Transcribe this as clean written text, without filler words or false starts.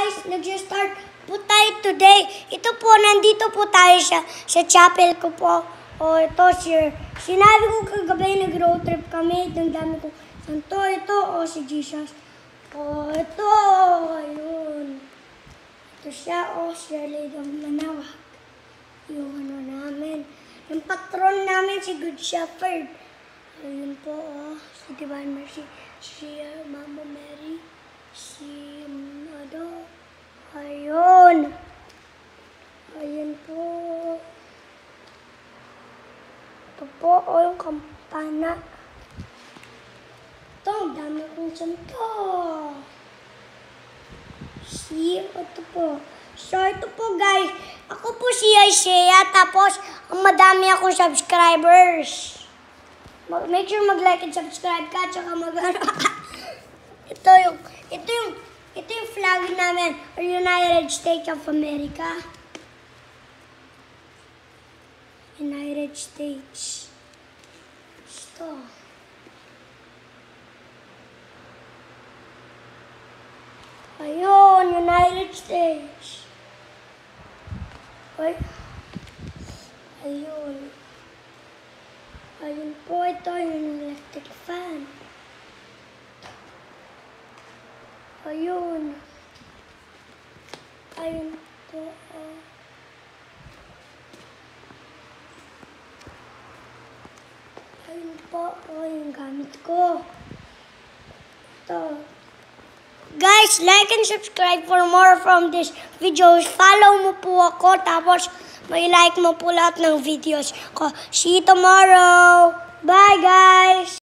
guys, nag-start po tayo today. Ito po, nandito po tayo sa chapel ko po. O ito, sinabi ko kagabi, nag-road trip kami. Ang dami ko, santo, ito, o si Jesus. O ito, ayun. Ito siya, o siya Lidong Manawag. Yung ano namin. Yung patron namin, si Good Shepherd. Ayun po, o. Si Divine Mercy. Si Mama Mary. Si ayun. Ayun po. Ito po, o yung kampana. Ito, ang dami kong santo. See, ito po. So, ito po guys. Ako po si Isaiah. Tapos, ang madami akong subscribers. Make sure mag-like and subscribe ka. Tsaka ito yung flag namin. United States of America. United States. Ito. Ayun, United States. Ay. Ayun. Ayun po, ito yung electric fan. Ayun. Ayun po. Ayun po, yung gamit ko. Ito. Guys, like and subscribe for more from this videos. Follow mo po ako, tapos may like mo po lahat ng videos ko. See you tomorrow. Bye, guys!